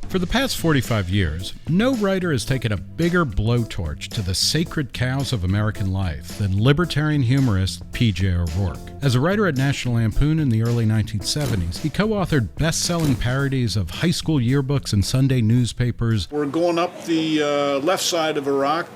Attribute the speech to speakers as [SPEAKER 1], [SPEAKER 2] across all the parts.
[SPEAKER 1] For the past 45 years, no writer has taken a bigger blowtorch to the sacred cows of American life than libertarian humorist P.J. O'Rourke. As a writer at National Lampoon in the early 1970s, he co-authored best-selling parodies of high school yearbooks and Sunday newspapers.
[SPEAKER 2] We're going up the left side of Iraq,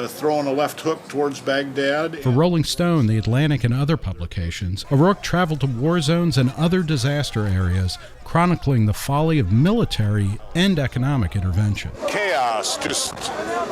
[SPEAKER 2] throwing a left hook towards Baghdad.
[SPEAKER 1] For Rolling Stone, The Atlantic, and other publications, O'Rourke traveled to war zones and other disaster areas, chronicling the folly of military and economic intervention.
[SPEAKER 3] Chaos, just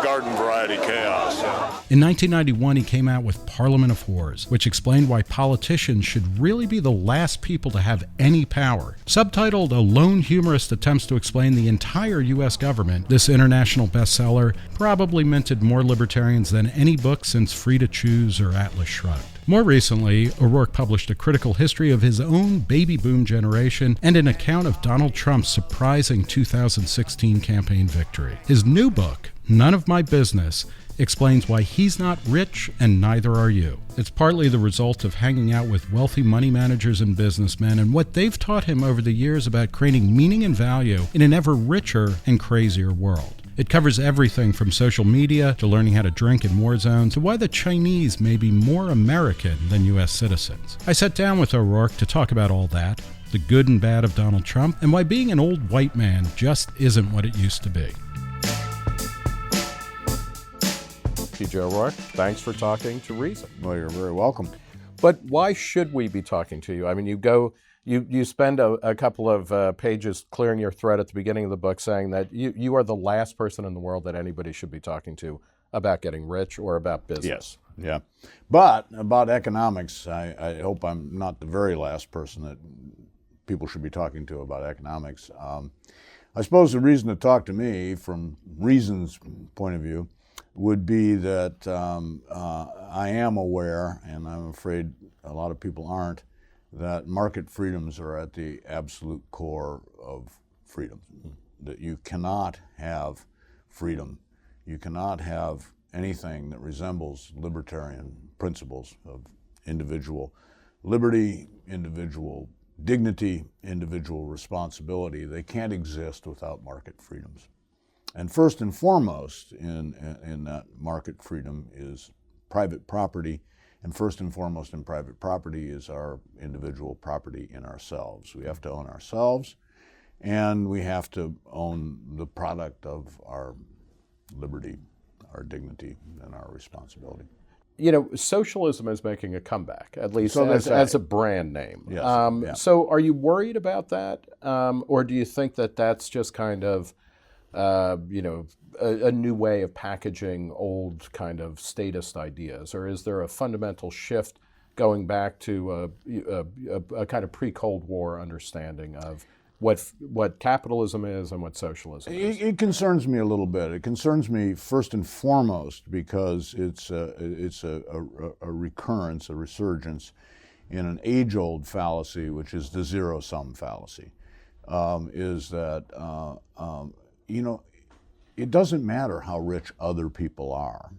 [SPEAKER 3] garden variety chaos.
[SPEAKER 1] In 1991, he came out with Parliament of Whores, which explained why politicians should really be the last people to have any power. Subtitled A Lone Humorist Attempts to Explain the Entire U.S. Government, this international bestseller probably minted more libertarians than any book since Free to Choose or Atlas Shrugged. More recently, O'Rourke published a critical history of his own baby boom generation and an account of Donald Trump's surprising 2016 campaign victory. His new book, None of My Business, explains why he's not rich and neither are you. It's partly the result of hanging out with wealthy money managers and businessmen and what they've taught him over the years about creating meaning and value in an ever richer and crazier world. It covers everything from social media to learning how to drink in war zones to why the Chinese may be more American than U.S. citizens. I sat down with O'Rourke to talk about all that, the good and bad of Donald Trump, and why being an old white man just isn't what it used to be.
[SPEAKER 4] P.J. O'Rourke, thanks for talking to Reason.
[SPEAKER 5] Well, you're very welcome.
[SPEAKER 4] But why should we be talking to you? I mean, you spend a couple of pages clearing your thread at the beginning of the book saying that you are the last person in the world that anybody should be talking to about getting rich or about business.
[SPEAKER 5] Yes, yeah. But about economics, I hope I'm not the very last person that people should be talking to about economics. I suppose the reason to talk to me, from Reason's point of view, would be that I am aware, and I'm afraid a lot of people aren't, that market freedoms are at the absolute core of freedom. That you cannot have freedom. You cannot have anything that resembles libertarian principles of individual liberty, individual dignity, individual responsibility. They can't exist without market freedoms. And first and foremost in that market freedom is private property. And first and foremost in private property is our individual property in ourselves. We have to own ourselves, and we have to own the product of our liberty, our dignity, and our responsibility.
[SPEAKER 4] You know, socialism is making a comeback, at least as a brand name.
[SPEAKER 5] Yes. Yeah.
[SPEAKER 4] So are you worried about that? Or do you think that that's just kind of, a new way of packaging old kind of statist ideas? Or is there a fundamental shift going back to a kind of pre-Cold War understanding of what capitalism is and what socialism is?
[SPEAKER 5] It concerns me a little bit. It concerns me first and foremost because it's a recurrence, a resurgence in an age-old fallacy, which is the zero-sum fallacy, is that it doesn't matter how rich other people are.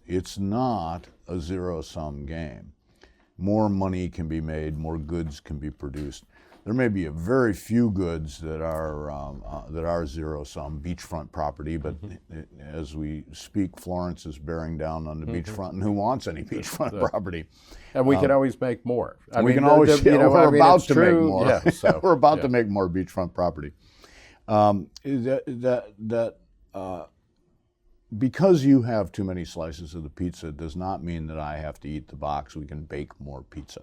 [SPEAKER 5] It's not a zero-sum game. More money can be made, more goods can be produced. There may be a very few goods that are zero-sum, beachfront property, but as we speak, Florence is bearing down on the beachfront, and who wants any beachfront property?
[SPEAKER 4] And we can always make more.
[SPEAKER 5] We're about to make more. Yeah, so, we're about to make more beachfront property. Because you have too many slices of the pizza does not mean that I have to eat the box. We can bake more pizza.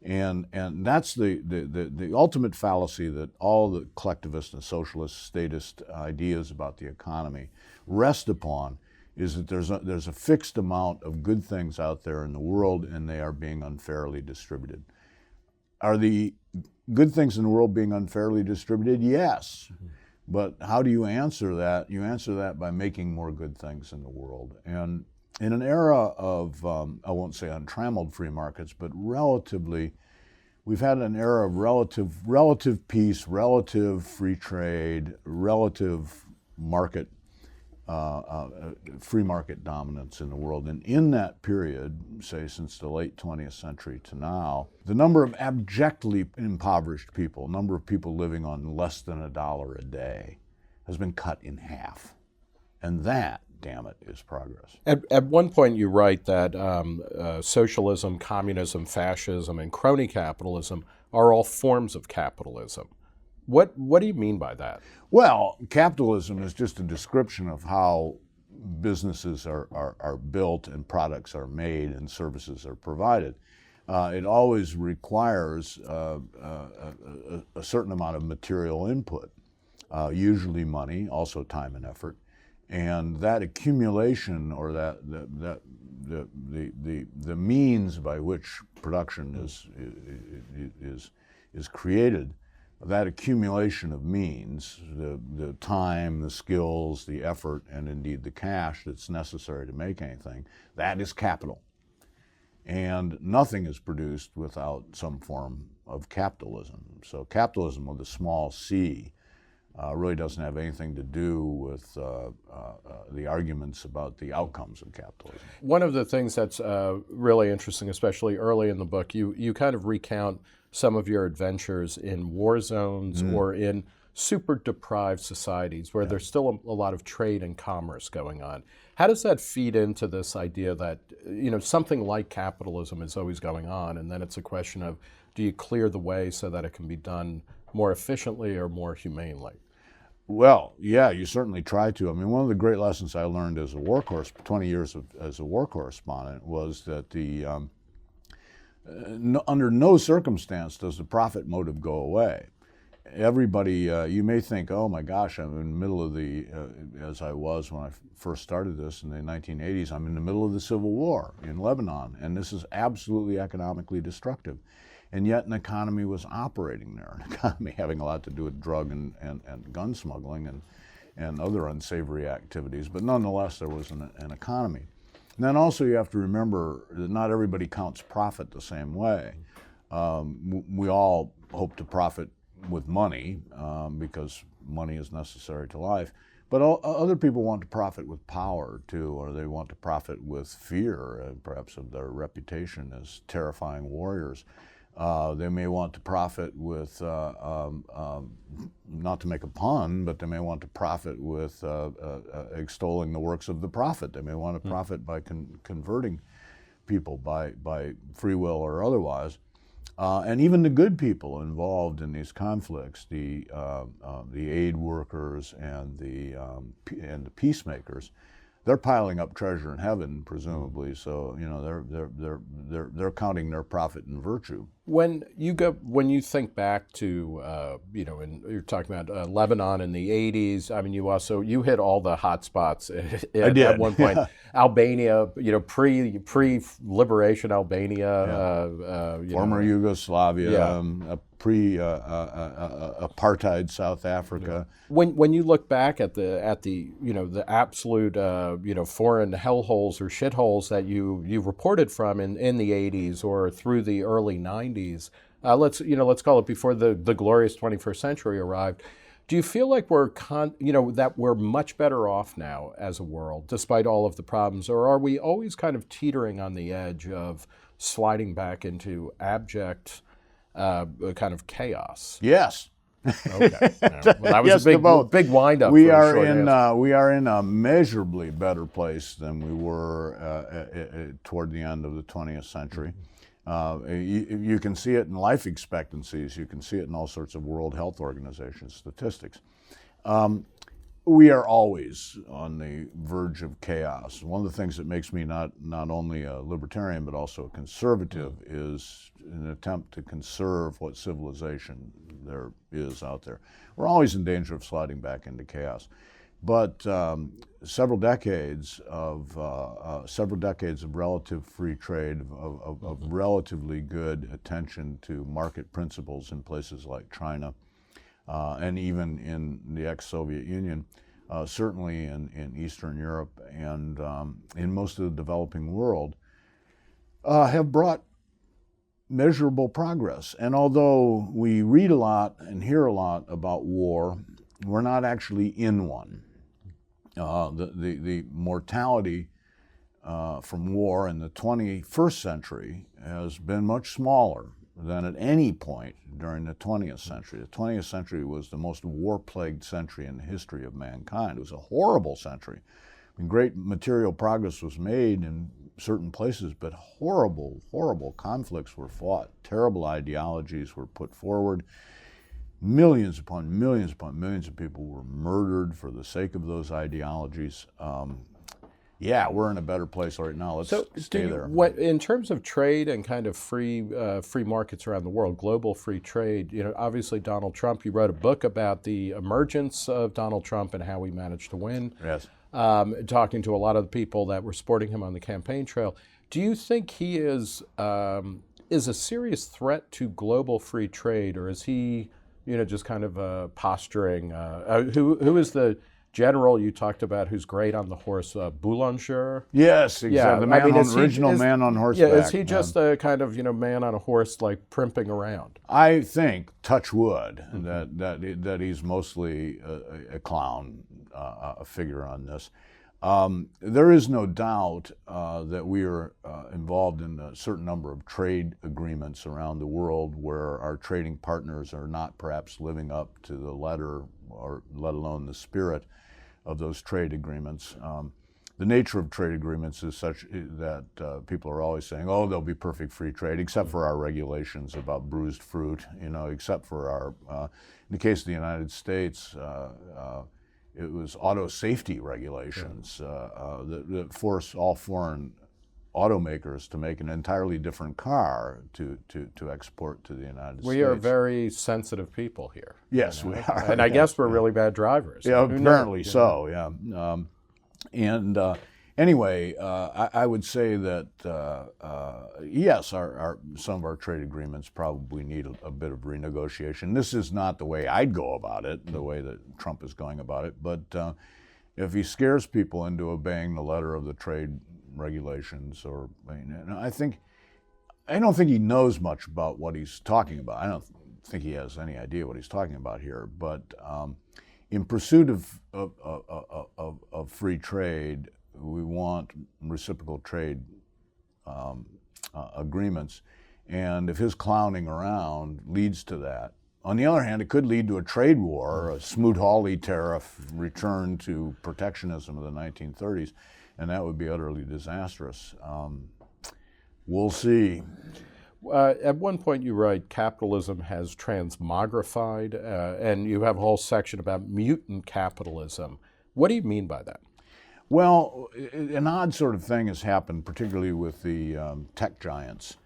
[SPEAKER 5] And that's the ultimate fallacy that all the collectivist and socialist statist ideas about the economy rest upon, is that there's a fixed amount of good things out there in the world and they are being unfairly distributed. Are the good things in the world being unfairly distributed? Yes. But how do you answer that? You answer that by making more good things in the world. And in an era of, I won't say untrammeled free markets, but we've had an era of relative peace, relative free trade, relative market, free market dominance in the world. And in that period, say since the late 20th century to now, the number of abjectly impoverished people, number of people living on less than $1 a day, has been cut in half. And that, damn it, is progress.
[SPEAKER 4] At one point, you write that socialism, communism, fascism, and crony capitalism are all forms of capitalism. What do you mean by that?
[SPEAKER 5] Well, capitalism is just a description of how businesses are built and products are made and services are provided. It always requires a certain amount of material input, usually money, also time and effort. And that accumulation, or the means by which production is created, that accumulation of means, the time, the skills, the effort, and indeed the cash that's necessary to make anything, that is capital. And nothing is produced without some form of capitalism. So capitalism with a small c really doesn't have anything to do with the arguments about the outcomes of capitalism.
[SPEAKER 4] One of the things that's really interesting, especially early in the book, you kind of recount some of your adventures in war zones or in super deprived societies where there's still a lot of trade and commerce going on. How does that feed into this idea that, you know, something like capitalism is always going on, and then it's a question of, do you clear the way so that it can be done more efficiently or more humanely?
[SPEAKER 5] Well, yeah, you certainly try to. I mean, one of the great lessons I learned as a war 20 years as a war correspondent, was that under no circumstance does the profit motive go away. Everybody, you may think, oh my gosh, I'm in the middle of as I was when I first started this in the 1980s, I'm in the middle of the Civil War in Lebanon, and this is absolutely economically destructive. And yet an economy was operating there, an economy having a lot to do with drug and gun smuggling and other unsavory activities, but nonetheless there was an economy. And then also you have to remember that not everybody counts profit the same way. We all hope to profit with money because money is necessary to life, but other people want to profit with power too, or they want to profit with fear, perhaps of their reputation as terrifying warriors. They may want to profit with, not to make a pun, but they may want to profit with extolling the works of the prophet. They may want to profit by converting people by free will or otherwise. And even the good people involved in these conflicts, the aid workers and the peacemakers, they're piling up treasure in heaven, presumably. So you know they're counting their profit and virtue.
[SPEAKER 4] When you think back to and you're talking about Lebanon in the '80s. I mean, you hit all the hot spots at one point. Albania, pre-liberation Albania,
[SPEAKER 5] former Yugoslavia, pre-apartheid South Africa.
[SPEAKER 4] When you look back at the absolute foreign hellholes or shitholes that you reported from in the '80s or through the early '90s, let's call it before the glorious 21st century arrived. Do you feel like that we're much better off now as a world, despite all of the problems, or are we always kind of teetering on the edge of sliding back into abject kind of chaos?
[SPEAKER 5] Yes.
[SPEAKER 4] Okay. Well, that was a big wind-up.
[SPEAKER 5] We are in a measurably better place than we were toward the end of the 20th century. You can see it in life expectancies. You can see it in all sorts of World Health Organization statistics. We are always on the verge of chaos. One of the things that makes me not only a libertarian but also a conservative is an attempt to conserve what civilization there is out there. We're always in danger of sliding back into chaos. But several decades of relative free trade, of relatively good attention to market principles in places like China, and even in the ex-Soviet Union, certainly in Eastern Europe and in most of the developing world, have brought measurable progress. And although we read a lot and hear a lot about war, we're not actually in one. The mortality from war in the 21st century has been much smaller than at any point during the 20th century. The 20th century was the most war-plagued century in the history of mankind. It was a horrible century. I mean, great material progress was made in certain places, but horrible, horrible conflicts were fought. Terrible ideologies were put forward. Millions upon millions upon millions of people were murdered for the sake of those ideologies. Yeah, we're in a better place right now. Let's stay there.
[SPEAKER 4] What, in terms of trade and kind of free markets around the world, global free trade, obviously Donald Trump, you wrote a book about the emergence of Donald Trump and how he managed to win.
[SPEAKER 5] Yes.
[SPEAKER 4] Talking to a lot of the people that were supporting him on the campaign trail. Do you think he is a serious threat to global free trade, or is he, just kind of posturing? Who is the general you talked about who's great on the horse, Boulanger?
[SPEAKER 5] Yes, exactly.
[SPEAKER 4] Yeah,
[SPEAKER 5] The man on horseback.
[SPEAKER 4] Yeah, is he just a kind of man on a horse like primping around?
[SPEAKER 5] I think, touch wood, that he's mostly a clown, a figure on this. There is no doubt that we are involved in a certain number of trade agreements around the world where our trading partners are not perhaps living up to the letter or let alone the spirit of those trade agreements. The nature of trade agreements is such that people are always saying, oh, there'll be perfect free trade, except for our regulations about bruised fruit, except for our, in the case of the United States, it was auto safety regulations that force all foreign automakers to make an entirely different car to export to the United States.
[SPEAKER 4] We are very sensitive people here.
[SPEAKER 5] Yes, we are.
[SPEAKER 4] And I guess we're really bad drivers.
[SPEAKER 5] Yeah, apparently so, yeah. Anyway, I would say that, yes, some of our trade agreements probably need a bit of renegotiation. This is not the way I'd go about it, the way that Trump is going about it, but if he scares people into obeying the letter of the trade regulations, I don't think he knows much about what he's talking about. I don't think he has any idea what he's talking about here, but in pursuit of free trade, we want reciprocal trade agreements, and if his clowning around leads to that, on the other hand, it could lead to a trade war, a Smoot-Hawley tariff return to protectionism of the 1930s, and that would be utterly disastrous. We'll see.
[SPEAKER 4] At one point you write, capitalism has transmogrified, and you have a whole section about mutant capitalism. What do you mean by that?
[SPEAKER 5] Well, an odd sort of thing has happened, particularly with the tech giants,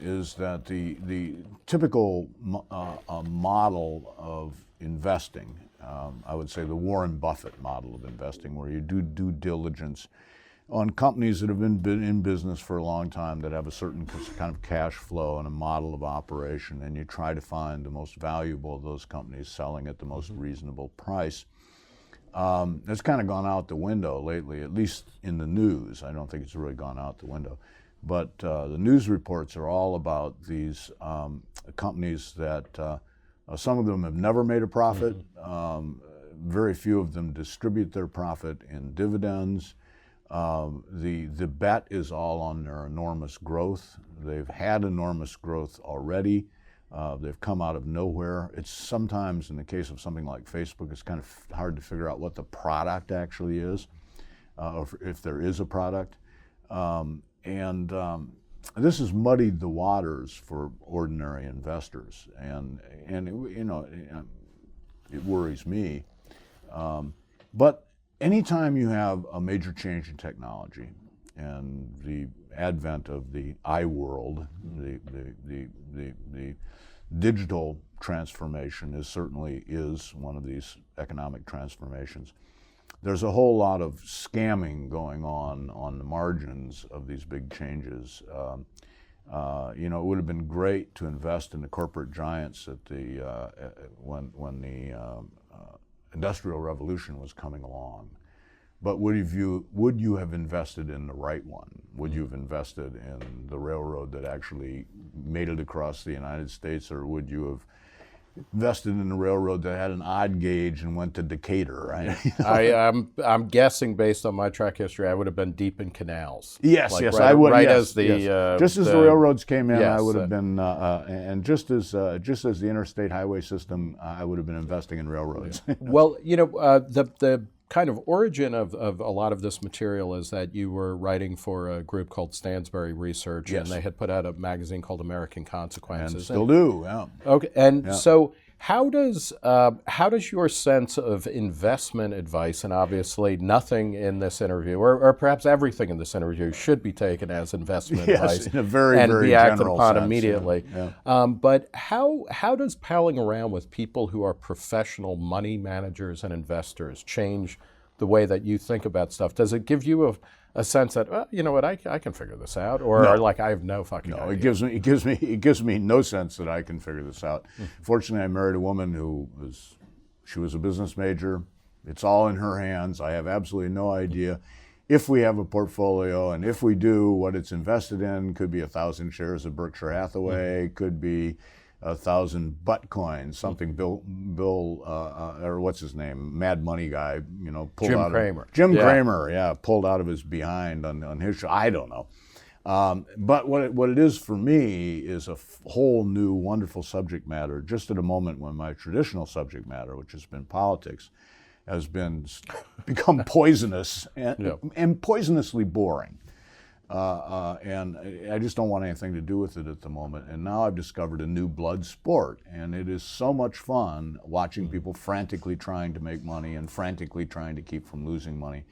[SPEAKER 5] is that the typical model of investing, I would say the Warren Buffett model of investing, where you do due diligence on companies that have been in business for a long time, that have a certain kind of cash flow and a model of operation, and you try to find the most valuable of those companies selling at the most reasonable price. It's kind of gone out the window lately, at least in the news. I don't think it's really gone out the window. But the news reports are all about these companies that some of them have never made a profit. Very few of them distribute their profit in dividends. The bet is all on their enormous growth. They've had enormous growth already. They've come out of nowhere. It's sometimes, in the case of something like Facebook, it's kind of hard to figure out what the product actually is, or if there is a product. This has muddied the waters for ordinary investors, and it worries me. But anytime you have a major change in technology and the advent of the iWorld, the digital transformation certainly is one of these economic transformations. There's a whole lot of scamming going on the margins of these big changes. It would have been great to invest in the corporate giants at when the Industrial Revolution was coming along. But would you have invested in the right one? Would you have invested in the railroad that actually made it across the United States, or would you have invested in a railroad that had an odd gauge and went to Decatur, right?
[SPEAKER 4] I'm guessing based on my track history, I would have been deep in canals.
[SPEAKER 5] Yes,
[SPEAKER 4] like
[SPEAKER 5] yes,
[SPEAKER 4] right,
[SPEAKER 5] I would.
[SPEAKER 4] Right
[SPEAKER 5] yes,
[SPEAKER 4] as the
[SPEAKER 5] yes. Just as the railroads came in,
[SPEAKER 4] yes,
[SPEAKER 5] I would have been, and just as the interstate highway system, I would have been investing in railroads.
[SPEAKER 4] Yeah. Well, the kind of origin of a lot of this material is that you were writing for a group called Stansberry Research,
[SPEAKER 5] Yes.
[SPEAKER 4] and they had put out a magazine called American Consequences.
[SPEAKER 5] And still do, yeah.
[SPEAKER 4] Okay, and so how does your sense of investment advice, and obviously nothing in this interview, or perhaps everything in this interview, should be taken as investment advice,
[SPEAKER 5] in a very,
[SPEAKER 4] and
[SPEAKER 5] very
[SPEAKER 4] be acted
[SPEAKER 5] general
[SPEAKER 4] upon
[SPEAKER 5] sense,
[SPEAKER 4] immediately.
[SPEAKER 5] yeah.
[SPEAKER 4] But how does palling around with people who are professional money managers and investors change the way that you think about stuff? Does it give you a sense that, well, you know what, I can figure this out, or
[SPEAKER 5] No.
[SPEAKER 4] like I have no fucking idea?
[SPEAKER 5] It gives me no sense that I can figure this out. Fortunately, I married a woman who was a business major. It's all in her hands. I have absolutely no idea if we have a portfolio, and if we do, what it's invested in. Could be 1,000 shares of Berkshire Hathaway, could be 1,000 butt coins, something Bill or what's his name, Mad Money guy, pulled
[SPEAKER 4] Jim
[SPEAKER 5] out
[SPEAKER 4] Cramer.
[SPEAKER 5] Jim
[SPEAKER 4] Yeah.
[SPEAKER 5] Cramer, pulled out of his behind on his show. I don't know. But what it is for me is a whole new wonderful subject matter, just at a moment when my traditional subject matter, which has been politics, has become poisonous and poisonously boring. And I just don't want anything to do with it at the moment. And now I've discovered a new blood sport, and it is so much fun watching people frantically trying to make money and frantically trying to keep from losing money.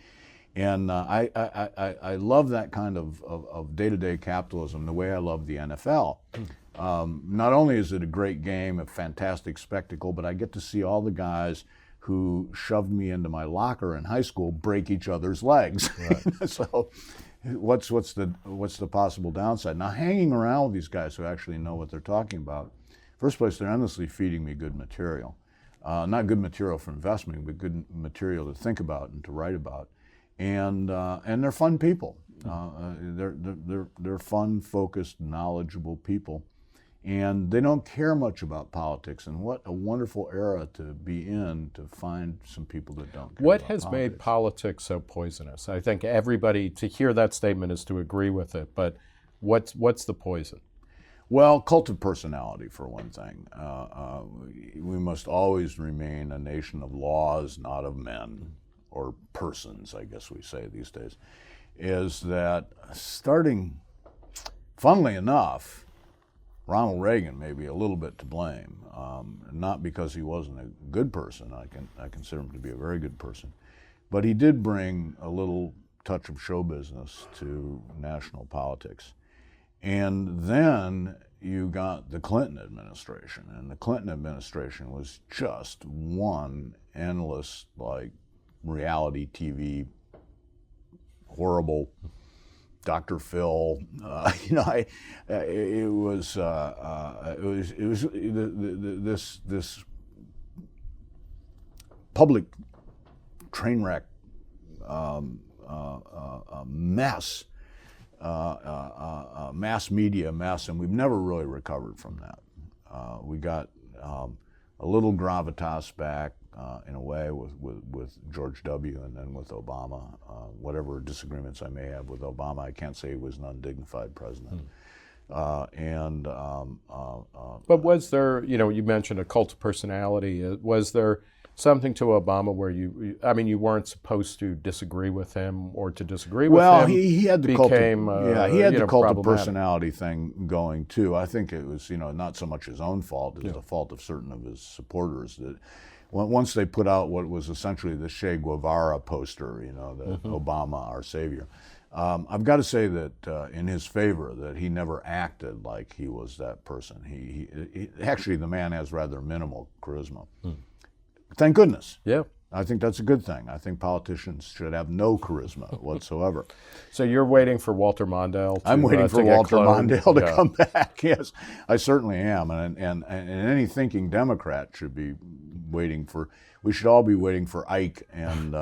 [SPEAKER 5] And I love that kind of day-to-day capitalism the way I love the NFL. Not only is it a great game, a fantastic spectacle, but I get to see all the guys who shoved me into my locker in high school break each other's legs. Right. So what's the possible downside? Now, hanging around with these guys who actually know what they're talking about, first place, they're endlessly feeding me good material. Not good material for investment, but good material to think about and to write about. And they're fun people. They're fun, focused, knowledgeable people. And they don't care much about politics. And what a wonderful era to be in, to find some people that don't care
[SPEAKER 4] What
[SPEAKER 5] about
[SPEAKER 4] has
[SPEAKER 5] politics.
[SPEAKER 4] made politics so poisonous? I think everybody, to hear that statement is to agree with it, but what's the poison?
[SPEAKER 5] Well, cult of personality, for one thing. We must always remain a nation of laws, not of men, or persons, I guess we say these days, is that starting, funnily enough, Ronald Reagan may be a little bit to blame, not because he wasn't a good person. I consider him to be a very good person, but he did bring a little touch of show business to national politics. And then you got the Clinton administration, and the Clinton administration was just one endless, reality TV, horrible Dr. Phil, it was this public train wreck mess, mass media mess, and we've never really recovered from that. We got a little gravitas back in a way with George W. and then with Obama. Whatever disagreements I may have with Obama, I can't say he was an undignified president. But
[SPEAKER 4] was there, you mentioned a cult of personality. Was there something to Obama where you weren't supposed to disagree with him or to disagree with him?
[SPEAKER 5] Well, he had the cult of
[SPEAKER 4] problematic
[SPEAKER 5] personality thing going too. I think it was, not so much his own fault as the fault of certain of his supporters that once they put out what was essentially the Che Guevara poster, that Obama, our savior. I've got to say that in his favor, that he never acted like he was that person. He actually, the man has rather minimal charisma. Thank goodness.
[SPEAKER 4] Yeah.
[SPEAKER 5] I think that's a good thing. I think politicians should have no charisma whatsoever.
[SPEAKER 4] So you're waiting for Walter Mondale
[SPEAKER 5] I'm waiting for Walter Mondale to
[SPEAKER 4] Yeah.
[SPEAKER 5] come back. Yes, I certainly am. And any thinking Democrat should be waiting for. We should all be waiting for Ike and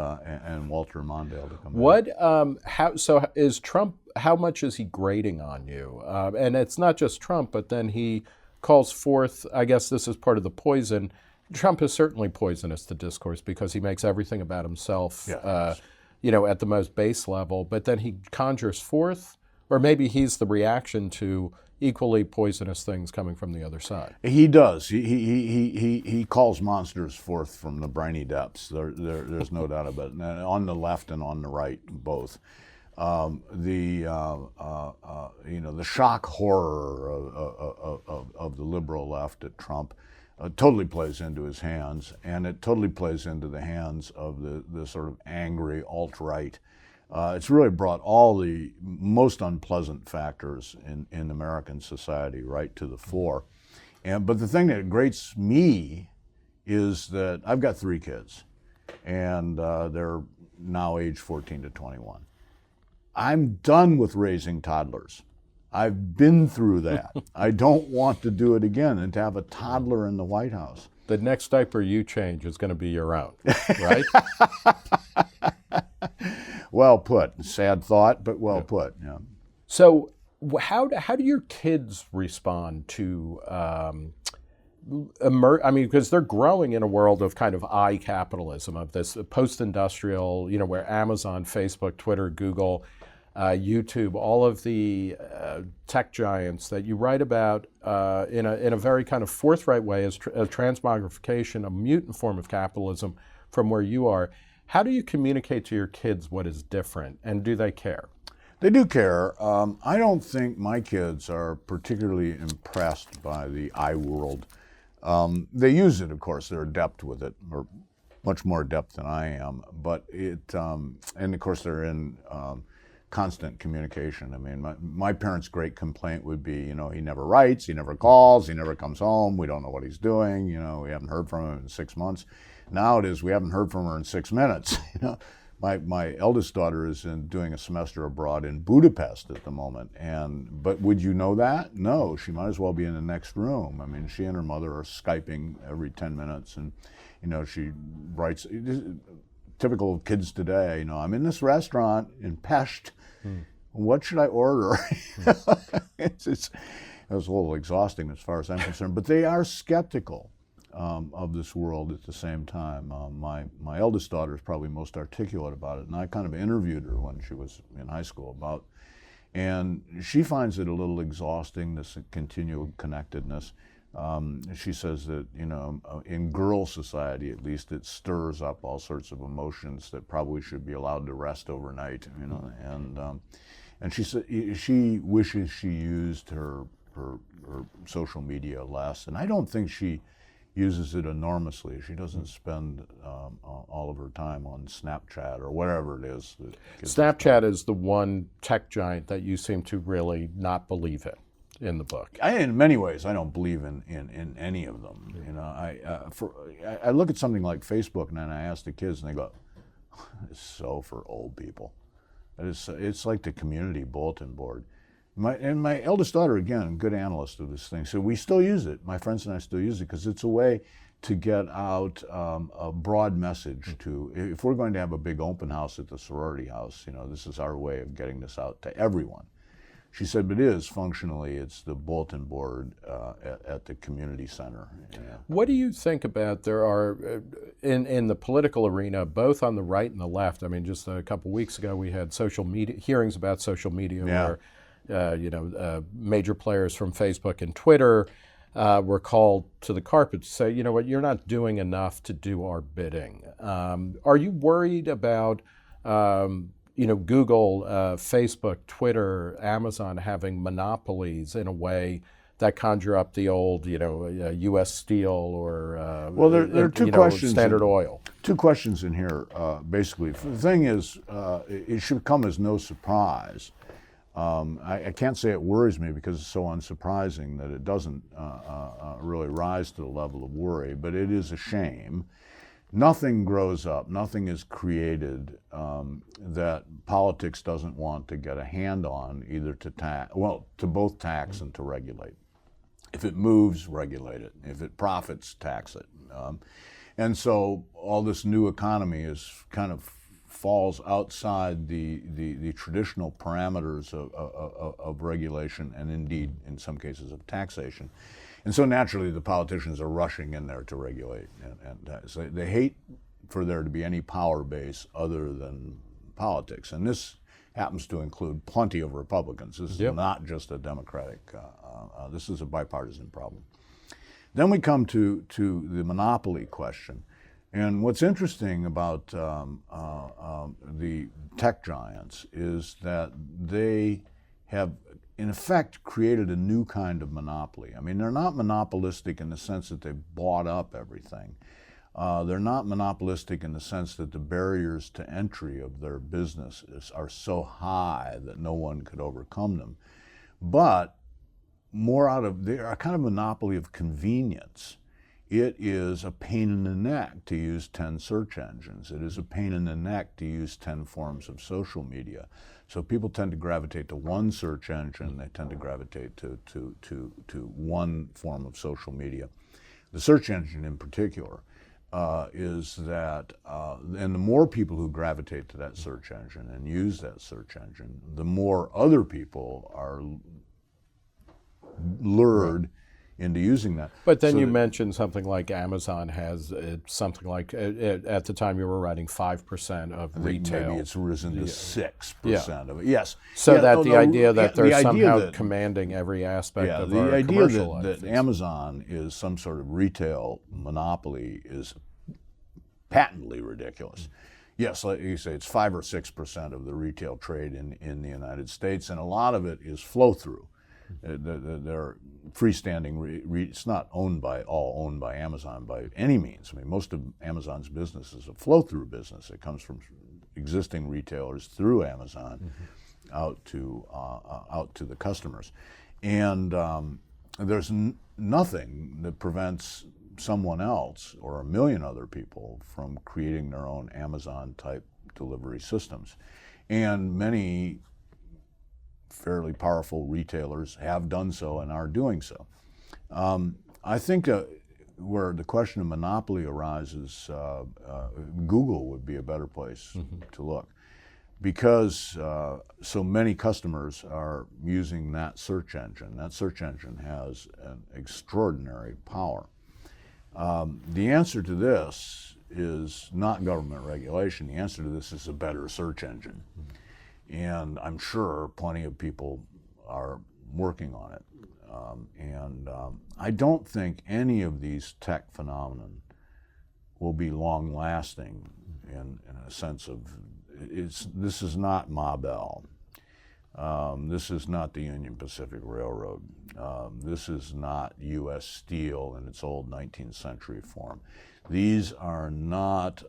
[SPEAKER 5] Walter Mondale to come back.
[SPEAKER 4] So is Trump? How much is he grading on you? And it's not just Trump, but then he calls forth, I guess this is part of the poison. Trump is certainly poisonous to discourse because he makes everything about himself, at the most base level, but then he conjures forth, or maybe he's the reaction to equally poisonous things coming from the other side.
[SPEAKER 5] He does. He calls monsters forth from the briny depths. There's no doubt about it. On the left and on the right, both. The shock horror of the liberal left at Trump totally plays into his hands, and it totally plays into the hands of the sort of angry alt-right. It's really brought all the most unpleasant factors in American society right to the fore. But the thing that grates me is that I've got 3 kids, and they're now age 14 to 21. I'm done with raising toddlers. I've been through that. I don't want to do it again, and to have a toddler in the White House.
[SPEAKER 4] The next diaper you change is going to be your own, right?
[SPEAKER 5] Well put. Sad thought, but well put. Yeah.
[SPEAKER 4] So how do your kids respond to because they're growing in a world of kind of I-capitalism, of this post-industrial, where Amazon, Facebook, Twitter, Google, YouTube, all of the tech giants that you write about in a very kind of forthright way as transmogrification, a mutant form of capitalism from where you are. How do you communicate to your kids what is different, and do they care?
[SPEAKER 5] They do care. I don't think my kids are particularly impressed by the I-world. They use it, of course. They're adept with it, or much more adept than I am. But and of course they're in constant communication. I mean, my parents' great complaint would be, he never writes, he never calls, he never comes home, we don't know what he's doing, we haven't heard from him in 6 months. Now it is, we haven't heard from her in 6 minutes. My eldest daughter is doing a semester abroad in Budapest at the moment, but would you know that? No, she might as well be in the next room. I mean, she and her mother are Skyping every 10 minutes, and she writes, typical of kids today, I'm in this restaurant in Pest, what should I order? It's a little exhausting as far as I'm concerned, but they are skeptical of this world at the same time. My eldest daughter is probably most articulate about it, and I kind of interviewed her when she was in high school and she finds it a little exhausting, this continual connectedness. She says that, in girl society at least, it stirs up all sorts of emotions that probably should be allowed to rest overnight, and she said she wishes she used her social media less, and I don't think she uses it enormously. She doesn't spend all of her time on Snapchat or whatever it is.
[SPEAKER 4] Snapchat is the one tech giant that you seem to really not believe in the book.
[SPEAKER 5] In many ways, I don't believe in any of them. I look at something like Facebook and then I ask the kids and they go, "It's so for old people." It's like the community bulletin board. My eldest daughter, again, good analyst of this thing, so we still use it. My friends and I still use it because it's a way to get out a broad message to, if we're going to have a big open house at the sorority house, this is our way of getting this out to everyone. She said, but functionally, it's the bulletin board at the community center. Yeah.
[SPEAKER 4] What do you think about, there are, in the political arena, both on the right and the left, I mean, just a couple weeks ago, we had hearings about social media where major players from Facebook and Twitter were called to the carpet to say, you're not doing enough to do our bidding. Are you worried about, Google, Facebook, Twitter, Amazon having monopolies in a way that conjure up the old, U.S. Steel or
[SPEAKER 5] well, there are two questions.
[SPEAKER 4] Standard Oil.
[SPEAKER 5] Two questions in here, basically. The thing is, it should come as no surprise. I can't say it worries me because it's so unsurprising that it doesn't really rise to the level of worry, but it is a shame. Nothing grows up, nothing is created that politics doesn't want to get a hand on, either to both tax and to regulate. If it moves, regulate it. If it profits, tax it. And so all this new economy is kind of falls outside the traditional parameters of regulation and indeed, in some cases, of taxation. And so naturally the politicians are rushing in there to regulate. And so they hate for there to be any power base other than politics. And this happens to include plenty of Republicans. This is not just a Democratic, this is a bipartisan problem. Then we come to the monopoly question. And what's interesting about the tech giants is that they have, in effect, created a new kind of monopoly. I mean, they're not monopolistic in the sense that they've bought up everything. They're not monopolistic in the sense that the barriers to entry of their business are so high that no one could overcome them. But they are a kind of monopoly of convenience. It is a pain in the neck to use 10 search engines. It is a pain in the neck to use 10 forms of social media. So people tend to gravitate to one search engine. They tend to gravitate to one form of social media. The search engine in particular is that, and the more people who gravitate to that search engine and use that search engine, the more other people are lured into using that.
[SPEAKER 4] But then you mentioned something like Amazon has something like, at the time you were writing, 5% of retail.
[SPEAKER 5] Maybe it's risen to 6% of it. Yes.
[SPEAKER 4] So the idea that they're somehow commanding every aspect of our commercial life.
[SPEAKER 5] The idea that Amazon is some sort of retail monopoly is patently ridiculous. Yes, like you say, it's 5 or 6% of the retail trade in the United States, and a lot of it is flow-through. They're freestanding. It's not all owned by Amazon by any means. I mean, most of Amazon's business is a flow-through business. It comes from existing retailers through Amazon out to the customers, and there's nothing that prevents someone else or a million other people from creating their own Amazon-type delivery systems, and many fairly powerful retailers have done so and are doing so. I think where the question of monopoly arises, Google would be a better place to look, because so many customers are using that search engine. That search engine has an extraordinary power. The answer to this is not government regulation. The answer to this is a better search engine. And I'm sure plenty of people are working on it. I don't think any of these tech phenomenon will be long-lasting in a sense of, this is not Ma Bell. This is not the Union Pacific Railroad. This is not U.S. Steel in its old 19th century form. These are not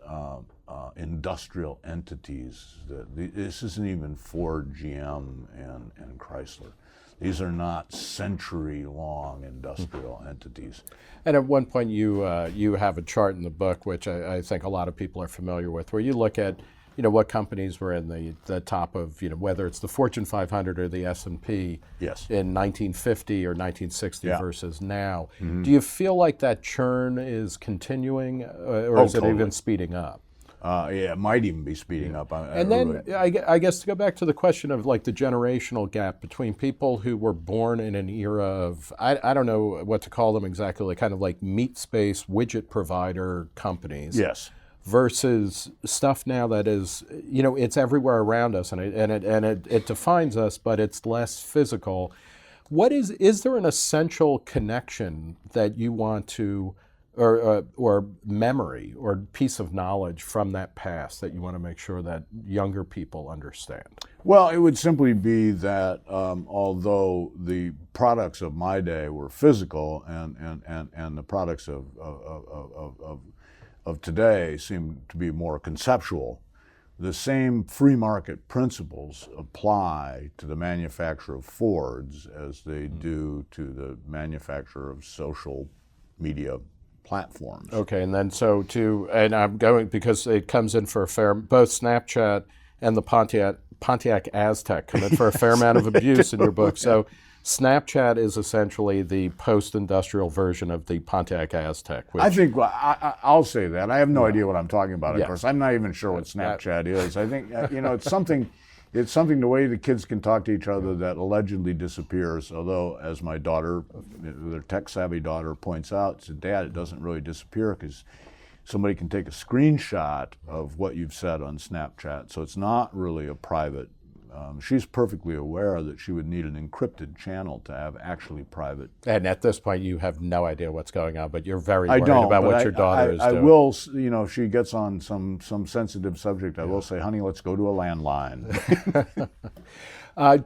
[SPEAKER 5] industrial entities. This isn't even Ford, GM, and Chrysler. These are not century-long industrial entities.
[SPEAKER 4] And at one point you have a chart in the book, which I think a lot of people are familiar with, where you look at what companies were in the top of, whether it's the Fortune 500 or the S&P in 1950 or 1960 versus now. Do you feel like that churn is continuing, or is it even speeding up?
[SPEAKER 5] It might even be speeding up.
[SPEAKER 4] And then I guess to go back to the question of like the generational gap between people who were born in an era of, I don't know what to call them exactly, like kind of like meat space widget provider companies.
[SPEAKER 5] Yes.
[SPEAKER 4] Versus stuff now that is, it's everywhere around us, and it defines us, but it's less physical. Is there an essential connection that you want to, or memory or piece of knowledge from that past that you want to make sure that younger people understand?
[SPEAKER 5] Well, it would simply be that although the products of my day were physical, and the products of today seem to be more conceptual, the same free market principles apply to the manufacture of Fords as they do to the manufacture of social media platforms.
[SPEAKER 4] Okay, and then and I'm going, because it comes in for both Snapchat and the Pontiac Aztec come in for a fair amount of abuse in your book. So Snapchat is essentially the post-industrial version of the Pontiac Aztec.
[SPEAKER 5] I think, I'll say that. I have no idea what I'm talking about, of course. I'm not even sure what Snapchat is. I think, it's something, it's something, the way the kids can talk to each other, that allegedly disappears. Although, as my daughter, their tech-savvy daughter, points out, said, Dad, it doesn't really disappear because somebody can take a screenshot of what you've said on Snapchat. So it's not really a private. She's perfectly aware that she would need an encrypted channel to have actually private.
[SPEAKER 4] And at this point, you have no idea what's going on, but you're very worried about what your daughter is doing.
[SPEAKER 5] I will, if she gets on some sensitive subject, I will say, honey, let's go to a landline.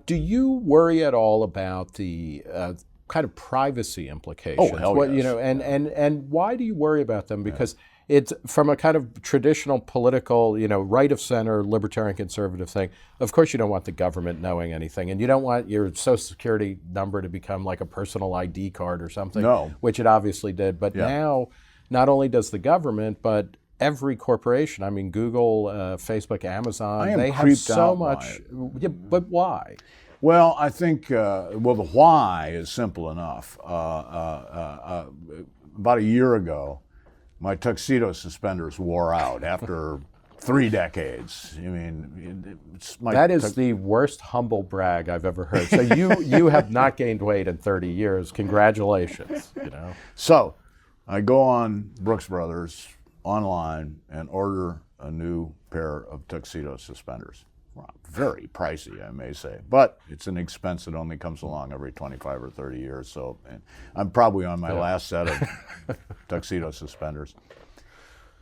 [SPEAKER 4] Do you worry at all about the kind of privacy implications?
[SPEAKER 5] Oh, hell yes.
[SPEAKER 4] And why do you worry about them? Because it's from a kind of traditional political, right of center, libertarian conservative thing. Of course, you don't want the government knowing anything, and you don't want your Social Security number to become like a personal ID card or something,
[SPEAKER 5] no.
[SPEAKER 4] Which it obviously did. But now, not only does the government, but every corporation, I mean, Google, Facebook, Amazon, they have so much. Yeah, but why?
[SPEAKER 5] Well, I think, the why is simple enough. About a year ago, my tuxedo suspenders wore out after 3 decades. I mean,
[SPEAKER 4] that is the worst humble brag I've ever heard. So you have not gained weight in 30 years. Congratulations.
[SPEAKER 5] So I go on Brooks Brothers online and order a new pair of tuxedo suspenders. Well, very pricey, I may say, but it's an expense that only comes along every 25 or 30 years. So I'm probably on my last set of tuxedo suspenders.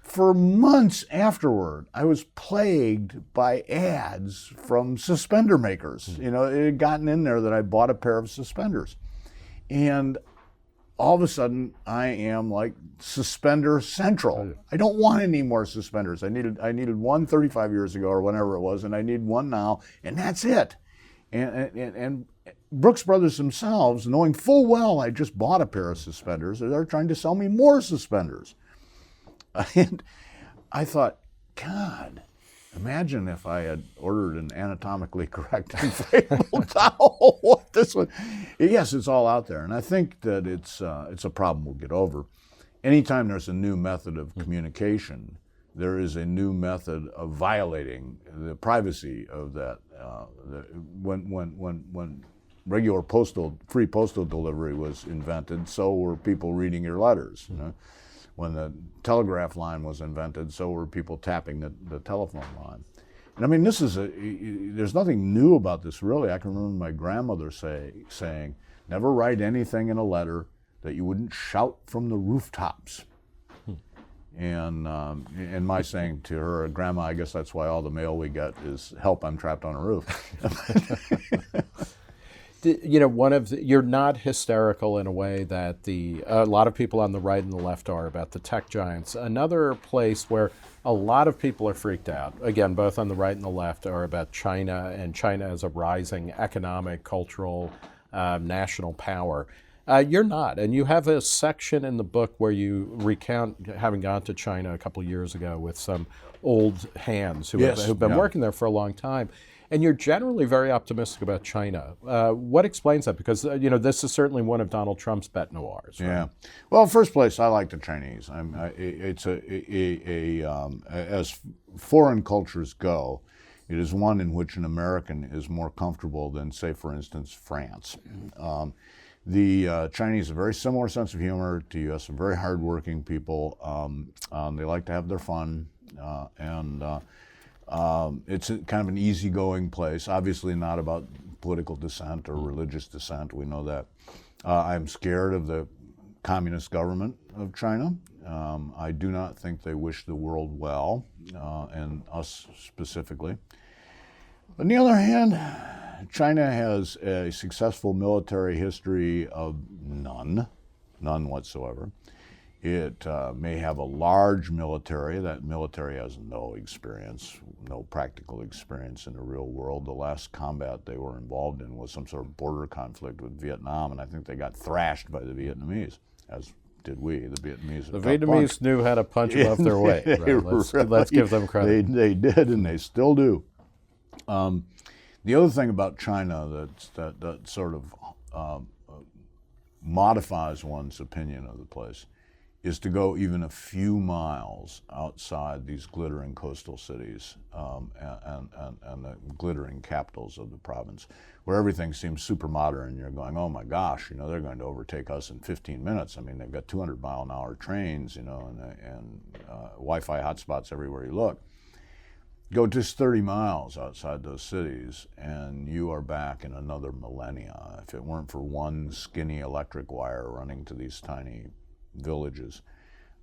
[SPEAKER 5] For months afterward, I was plagued by ads from suspender makers. It had gotten in there that I bought a pair of suspenders. And all of a sudden, I am like suspender central. I don't want any more suspenders. I needed one 35 years ago or whenever it was, and I need one now, and that's it. And Brooks Brothers themselves, knowing full well I just bought a pair of suspenders, they're trying to sell me more suspenders. And I thought, God, imagine if I had ordered an anatomically correct inflatable towel. What this one? Yes, it's all out there, and I think that it's a problem we'll get over. Anytime there's a new method of communication, there is a new method of violating the privacy of that. When regular free postal delivery was invented, so were people reading your letters. When the telegraph line was invented, so were people tapping the telephone line. And I mean, there's nothing new about this, really. I can remember my grandmother saying, never write anything in a letter that you wouldn't shout from the rooftops. And my saying to her, Grandma, I guess that's why all the mail we get is help, I'm trapped on a roof.
[SPEAKER 4] You're not hysterical in a way that a lot of people on the right and the left are about the tech giants. Another place where a lot of people are freaked out, again, both on the right and the left, are about China, and China as a rising economic, cultural, national power. You're not, and you have a section in the book where you recount having gone to China a couple of years ago with some old hands who've been working there for a long time. And you're generally very optimistic about China. What explains that? Because this is certainly one of Donald Trump's bête noirs. Right?
[SPEAKER 5] Yeah. Well, first place, I like the Chinese. As foreign cultures go, it is one in which an American is more comfortable than, say, for instance, France. The Chinese have a very similar sense of humor to U.S. Some very hardworking people. They like to have their fun, and it's kind of an easygoing place. Obviously, not about political dissent or religious dissent. We know that. I'm scared of the communist government of China. I do not think they wish the world well, and us specifically. On the other hand, China has a successful military history of none whatsoever. It may have a large military. That military has no practical experience in the real world. The last combat they were involved in was some sort of border conflict with Vietnam, and I think they got thrashed by the Vietnamese, as did we. The
[SPEAKER 4] Vietnamese knew how to punch above their weight. Right? Let's give them credit.
[SPEAKER 5] They did, and they still do. The other thing about China that sort of modifies one's opinion of the place is to go even a few miles outside these glittering coastal cities and the glittering capitals of the province, where everything seems super modern, and you're going, oh my gosh, they're going to overtake us in 15 minutes. I mean, they've got 200-mile-an-hour trains, and Wi-Fi hotspots everywhere you look. Go just 30 miles outside those cities, and you are back in another millennia. If it weren't for one skinny electric wire running to these tiny villages,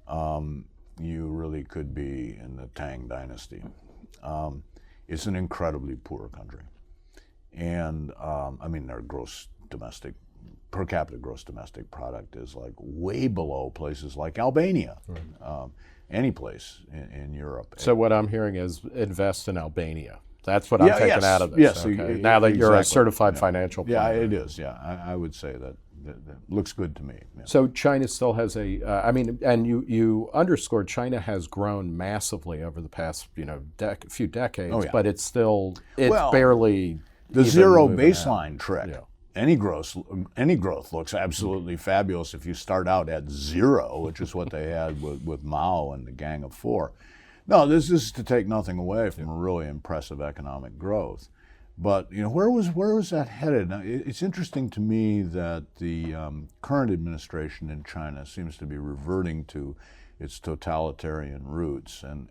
[SPEAKER 5] you really could be in the Tang Dynasty. It's an incredibly poor country. And I mean, their per capita gross domestic product is like way below places like Albania, any place in Europe.
[SPEAKER 4] So what I'm hearing is invest in Albania. That's what I'm taking out of this.
[SPEAKER 5] Yes,
[SPEAKER 4] okay. Now that you're a certified financial planner.
[SPEAKER 5] Yeah, it is. Yeah, I would say that looks good to me. Yeah.
[SPEAKER 4] So China still has and you underscored China has grown massively over the past few decades, but it's barely
[SPEAKER 5] the zero baseline trick. Yeah. Any growth looks absolutely fabulous if you start out at zero, which is what they had with Mao and the Gang of Four. No, this is to take nothing away from a really impressive economic growth. But where was that headed? Now, it's interesting to me that the current administration in China seems to be reverting to its totalitarian roots, and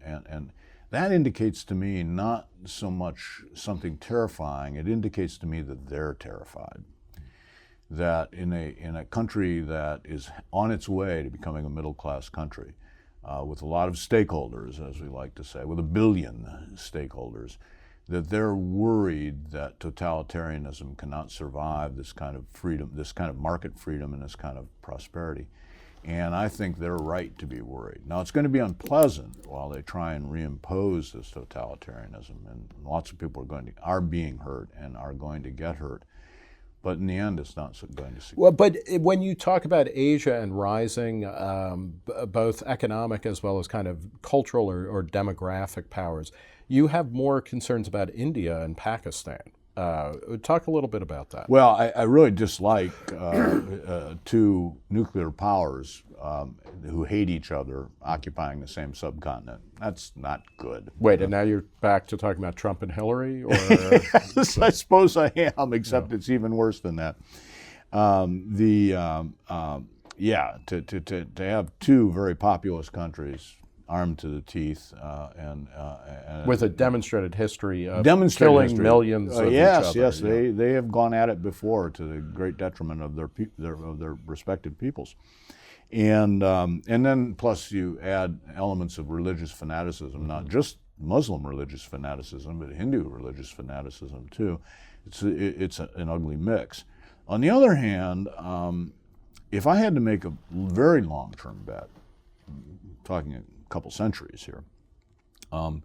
[SPEAKER 5] that indicates to me not so much something terrifying. It indicates to me that they're terrified. That in a country that is on its way to becoming a middle-class country, with a lot of stakeholders, as we like to say, with 1 billion stakeholders, that they're worried that totalitarianism cannot survive this kind of freedom, this kind of market freedom, and this kind of prosperity. And I think they're right to be worried. Now, it's going to be unpleasant while they try and reimpose this totalitarianism, and lots of people are being hurt and are going to get hurt. But in the end, it's not going to succeed.
[SPEAKER 4] Well, but when you talk about Asia and rising, both economic as well as kind of cultural or demographic powers, you have more concerns about India and Pakistan. Talk a little bit about that.
[SPEAKER 5] Well, I really dislike two nuclear powers who hate each other occupying the same subcontinent. That's not good.
[SPEAKER 4] Wait, and now you're back to talking about Trump and Hillary? Or?
[SPEAKER 5] I suppose I am, except it's even worse than that. To have two very populous countries armed to the teeth, and
[SPEAKER 4] with a demonstrated history of killing millions of each other.
[SPEAKER 5] Yes, they have gone at it before to the great detriment of their respective peoples, and then plus you add elements of religious fanaticism, not just Muslim religious fanaticism, but Hindu religious fanaticism too. It's an ugly mix. On the other hand, if I had to make a very long-term bet, talking a couple centuries here, on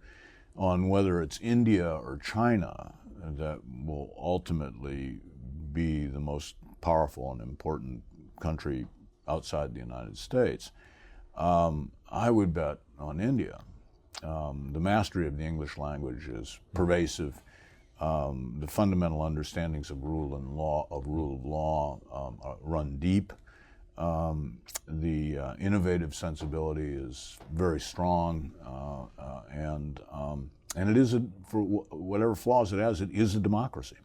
[SPEAKER 5] whether it's India or China that will ultimately be the most powerful and important country outside the United States, I would bet on India. The mastery of the English language is pervasive. The fundamental understandings of rule of law run deep. The innovative sensibility is very strong, and it is, for whatever flaws it has, it is a democracy.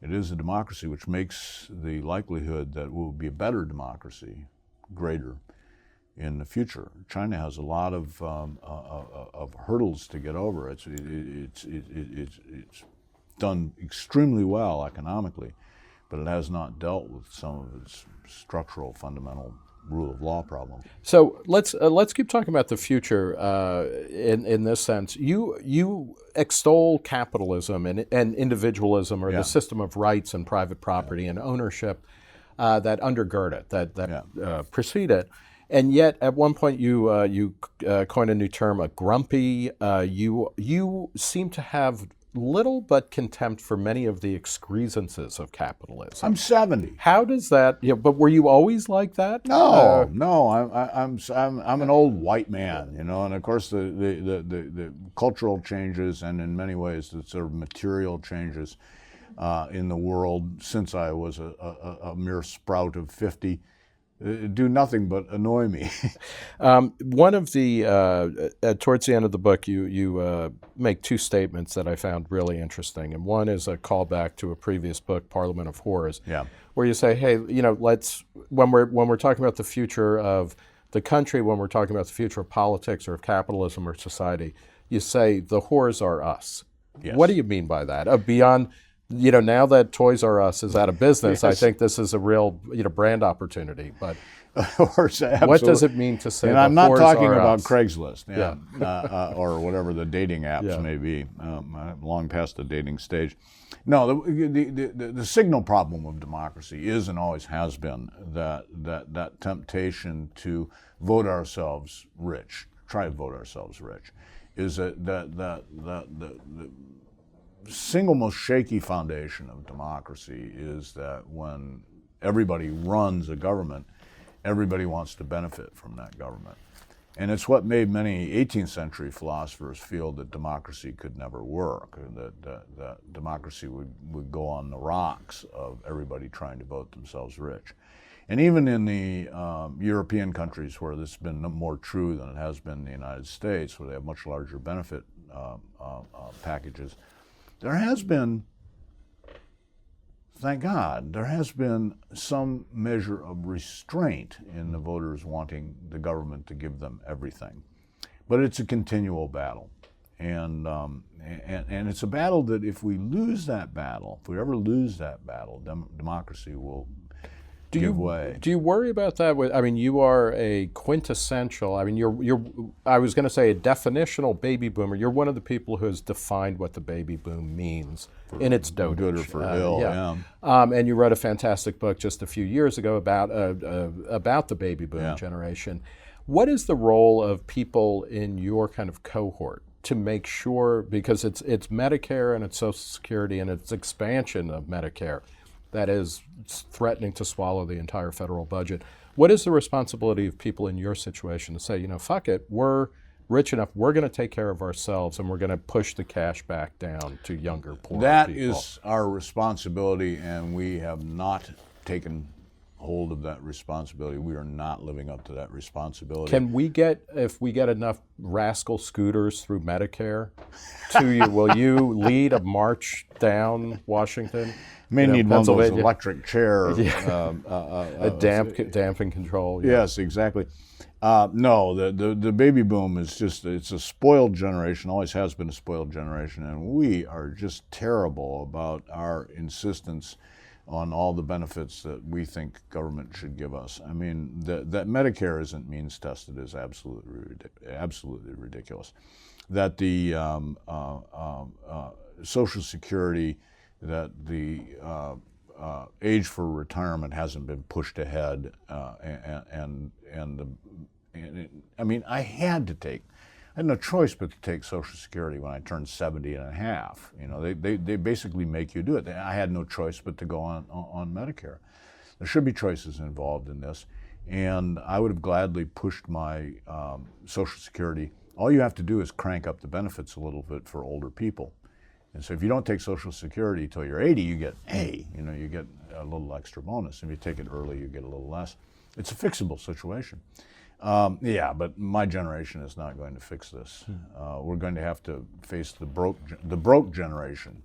[SPEAKER 5] It is a democracy, which makes the likelihood that it will be a better democracy greater in the future. China has a lot of hurdles to get over. It's done extremely well economically, but it has not dealt with some of its structural, fundamental rule of law problem.
[SPEAKER 4] So let's keep talking about the future in this sense. You extol capitalism and individualism, or the system of rights and private property and ownership that undergird it, that precede it. And yet, at one point, you coined a new term, a grumpy. You seem to have little but contempt for many of the excrescences of capitalism.
[SPEAKER 5] I'm 70.
[SPEAKER 4] How does that? But were you always like that?
[SPEAKER 5] No. I'm an old white man, and of course the cultural changes, and in many ways the sort of material changes in the world since I was a mere sprout of 50. do nothing but annoy me.
[SPEAKER 4] One of the towards the end of the book, you make two statements that I found really interesting, and one is a callback to a previous book, Parliament of Horrors, where you say, "Hey, let's when we're talking about the future of the country, when we're talking about the future of politics or of capitalism or society, you say the whores are us."
[SPEAKER 5] Yes.
[SPEAKER 4] What do you mean by that? Beyond, now that Toys R Us is out of business, I
[SPEAKER 5] Yes.
[SPEAKER 4] think this is a real, brand opportunity. But
[SPEAKER 5] Absolutely.
[SPEAKER 4] what does it mean to say
[SPEAKER 5] And
[SPEAKER 4] the
[SPEAKER 5] I'm not
[SPEAKER 4] whores
[SPEAKER 5] talking
[SPEAKER 4] are
[SPEAKER 5] about
[SPEAKER 4] us?
[SPEAKER 5] Craigslist, or whatever the dating apps
[SPEAKER 4] Yeah.
[SPEAKER 5] may be. I'm long past the dating stage. No, the signal problem of democracy is and always has been that temptation to vote ourselves rich, try to vote ourselves rich, is that the single most shaky foundation of democracy is that when everybody runs a government, everybody wants to benefit from that government. And it's what made many 18th century philosophers feel that democracy could never work, that democracy would go on the rocks of everybody trying to vote themselves rich. And even in the European countries where this has been more true than it has been in the United States, where they have much larger benefit packages, there has been, thank God, there has been some measure of restraint in the voters wanting the government to give them everything. But it's a continual battle. And it's a battle that if we lose that battle, if we ever lose that battle, democracy will give way.
[SPEAKER 4] Do you worry about that? You are a quintessential. You're. I was going to say a definitional baby boomer. You're one of the people who has defined what the baby boom means in its dotage.
[SPEAKER 5] Good or for ill, yeah.
[SPEAKER 4] And you wrote a fantastic book just a few years ago about the baby boom generation. What is the role of people in your kind of cohort to make sure, because it's Medicare and it's Social Security and it's expansion of Medicare that is threatening to swallow the entire federal budget. What is the responsibility of people in your situation to say, fuck it, we're rich enough, we're going to take care of ourselves and we're going to push the cash back down to younger, poorer
[SPEAKER 5] That
[SPEAKER 4] people?
[SPEAKER 5] is our responsibility, and we have not taken hold of that responsibility. We are not living up to that responsibility.
[SPEAKER 4] Can we if we get enough rascal scooters through Medicare to you, will you lead a march down Washington?
[SPEAKER 5] May need one of those
[SPEAKER 4] Pennsylvania.
[SPEAKER 5] electric chair.
[SPEAKER 4] A damping control.
[SPEAKER 5] Yes, exactly. No, the baby boom is it's a spoiled generation, always has been a spoiled generation, and we are just terrible about our insistence on all the benefits that we think government should give us. That Medicare isn't means tested is absolutely ridiculous. That the Social Security, that the age for retirement hasn't been pushed ahead, I had no choice but to take Social Security when I turned 70 and a half. They basically make you do it. I had no choice but to go on Medicare. There should be choices involved in this, and I would have gladly pushed my Social Security. All you have to do is crank up the benefits a little bit for older people. And so if you don't take Social Security till you're 80, you get you get a little extra bonus. If you take it early, you get a little less. It's a fixable situation. But my generation is not going to fix this. We're going to have to face the broke generation.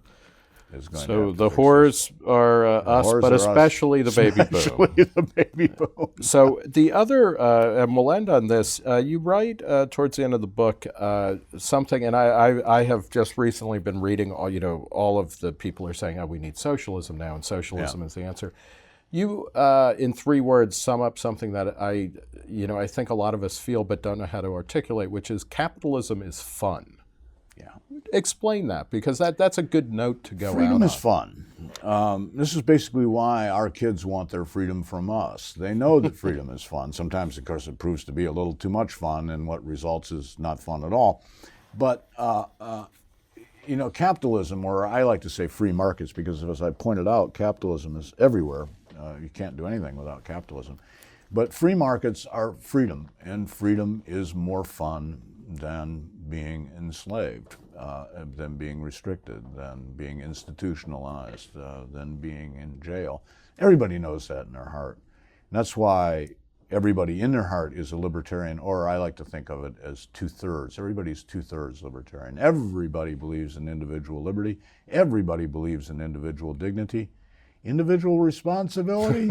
[SPEAKER 5] Is going to have to
[SPEAKER 4] the
[SPEAKER 5] fix
[SPEAKER 4] whores are us,
[SPEAKER 5] whores
[SPEAKER 4] but
[SPEAKER 5] are us,
[SPEAKER 4] especially the baby boom.
[SPEAKER 5] especially the baby boom.
[SPEAKER 4] So the other, and we'll end on this, you write towards the end of the book something, and I have just recently been reading all of the people are saying, we need socialism now, and socialism is the answer. You, in 3 words, sum up something that I think a lot of us feel but don't know how to articulate, which is capitalism is fun.
[SPEAKER 5] Yeah.
[SPEAKER 4] Explain that, because that's a good note to go
[SPEAKER 5] Freedom
[SPEAKER 4] out
[SPEAKER 5] is fun. This is basically why our kids want their freedom from us. They know that freedom is fun. Sometimes, of course, it proves to be a little too much fun, and what results is not fun at all. But capitalism, or I like to say free markets, because as I pointed out, capitalism is everywhere. You can't do anything without capitalism. But free markets are freedom, and freedom is more fun than being enslaved, than being restricted, than being institutionalized, than being in jail. Everybody knows that in their heart. And that's why everybody in their heart is a libertarian, or I like to think of it as 2/3. Everybody's 2/3 libertarian. Everybody believes in individual liberty. Everybody believes in individual dignity. Individual responsibility?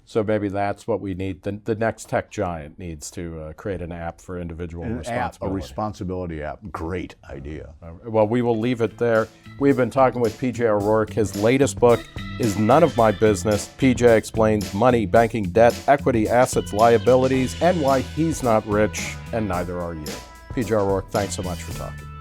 [SPEAKER 4] So maybe that's what we need. The next tech giant needs to create an app for individual responsibility.
[SPEAKER 5] A responsibility app. Great idea.
[SPEAKER 4] Well, we will leave it there. We've been talking with PJ O'Rourke. His latest book is None of My Business. PJ explains money, banking, debt, equity, assets, liabilities, and why he's not rich and neither are you. PJ O'Rourke, thanks so much for talking.